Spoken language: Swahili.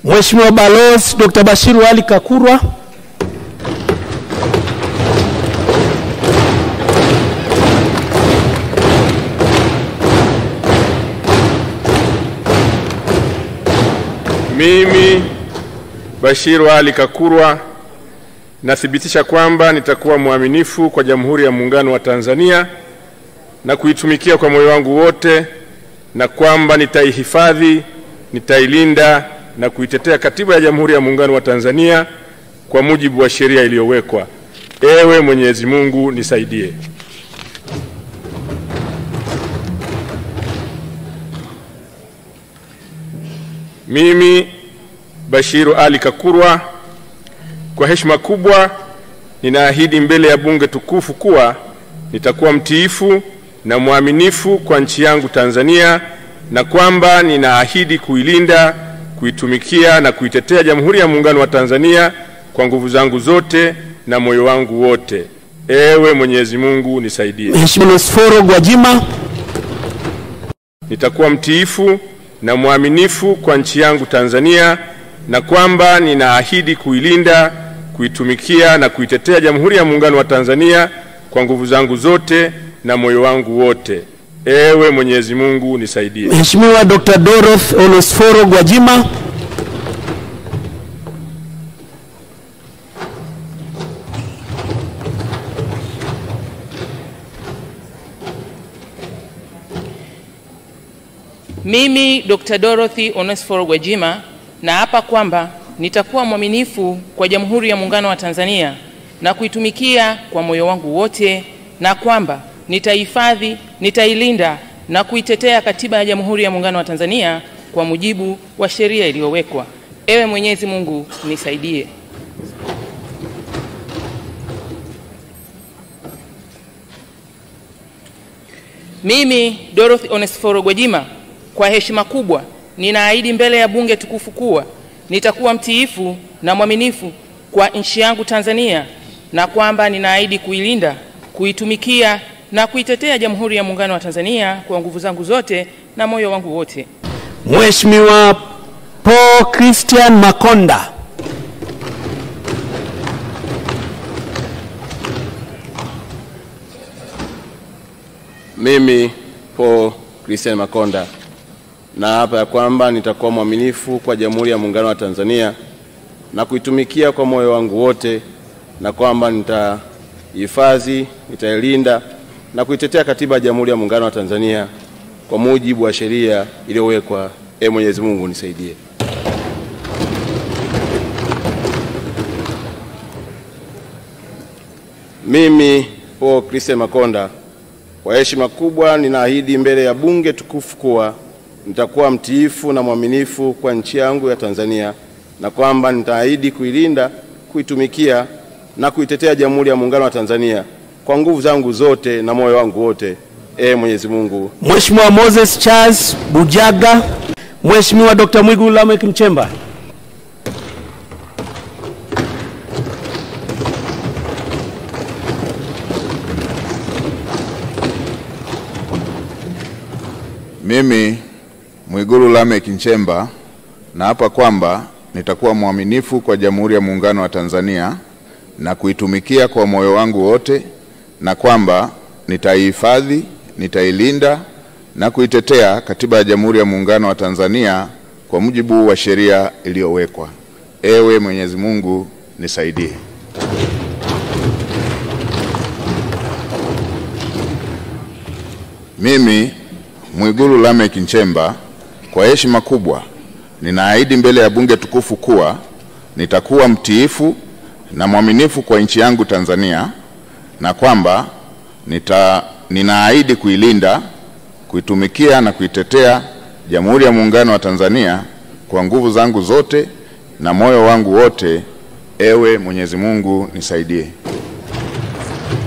Mheshimiwa Balozi Dr. Bashiru Ali Kakurwa. Mimi Bashiru Ali Kakurwa nathibitisha kwamba nitakuwa mwaminifu kwa Jamhuri ya Muungano wa Tanzania na kuitumikia kwa moyo wangu wote, na kwamba nitaihifadhi, nitailinda na kuitetea Katiba ya Jamhuri ya Muungano wa Tanzania kwa mujibu wa sheria iliyowekwa. Ewe Mwenyezi Mungu nisaidie. Mimi Bashiru Ali Kakurwa kwa heshima kubwa ninaahidi mbele ya bunge tukufu kuwa nitakuwa mtiifu na mwaminifu kwa nchi yangu Tanzania, na kwamba ninaahidi kuilinda, kuitumikia na kuitetea Jamhuri ya Muungano wa Tanzania kwa nguvu zangu zote na moyo wangu wote. Ewe Mwenyezi Mungu nisaidie. Mheshimiwa Onesforo Gwajima. Nitakuwa mtiifu na mwaminifu kwa nchi yangu Tanzania, na kwamba ninaahidi kuilinda, kuitumikia na kuitetea Jamhuri ya Muungano wa Tanzania kwa nguvu zangu zote na moyo wangu wote. Ewe Mwenyezi Mungu nisaidie. Mheshimiwa Dr. Dorothy Onesforo Gwajima. Mimi Dr. Dorothy Onesforo Gwajima naapa kwamba nitakuwa mwaminifu kwa Jamhuri ya Muungano wa Tanzania na kuitumikia kwa moyo wangu wote, na kwamba nitahifadhi, nitailinda na kuitetea Katiba ya Jamhuri ya Muungano wa Tanzania kwa mujibu wa sheria iliyowekwa. Ewe Mwenyezi Mungu nisaidie. Mimi Dorothy Onesforo Gwajima kwa heshima kubwa ninaahidi mbele ya bunge tukufu kuwa nitakuwa mtiifu na mwaminifu kwa nchi yangu Tanzania, na kwamba ninaahidi kuilinda, kuitumikia na kuitetea Jamhuri ya Muungano wa Tanzania kwa nguvu zangu zote na moyo wangu wote. Mheshimiwa Paul Christian Makonda. Mimi Paul Christian Makonda naapa ya kwamba nitakuwa mwaminifu kwa Jamhuri ya Muungano wa Tanzania na kuitumikia kwa moyo wangu wote, na kwamba nitahifadhi, nitailinda na kuitetea Katiba ya Jamhuri ya Muungano wa Tanzania kwa mujibu wa sheria iliyowekwa. Ee Mwenyezi Mungu nisaidie. Mimi Paul Christian Makonda kwa heshima kubwa ninaahidi mbele ya bunge tukufu kuwa nitakuwa mtiifu na mwaminifu kwa nchi yangu ya Tanzania, na kwamba nitaahidi kuilinda, kuitumikia na kuitetea Jamhuri ya Muungano wa Tanzania kwa nguvu zangu zote na moyo wangu wote. Ee Mwenyezi Mungu. Mheshimiwa Moses Charles Bujaga. Mheshimiwa Dr. Mwigulu Lameck Nchemba. Mimi Mwigulu Lameck Nchemba naapa kwamba nitakuwa mwaminifu kwa Jamhuri ya Muungano wa Tanzania na kuitumikia kwa moyo wangu wote, na kwamba nitaihifadhi, nitailinda na kuitetea Katiba ya Jamhuri ya Muungano wa Tanzania kwa mujibu wa sheria iliyowekwa. Ewe Mwenyezi Mungu nisaidie. Mimi Mwigulu Lameck Nchemba kwa heshima kubwa ninaahidi mbele ya bunge tukufu kuwa nitakuwa mtiifu na mwaminifu kwa nchi yangu Tanzania, na kwamba ninaahidi kuilinda, kuitumikia na kuitetea Jamhuri ya Muungano wa Tanzania kwa nguvu zangu zote na moyo wangu wote. Ewe Mwenyezi Mungu nisaidie.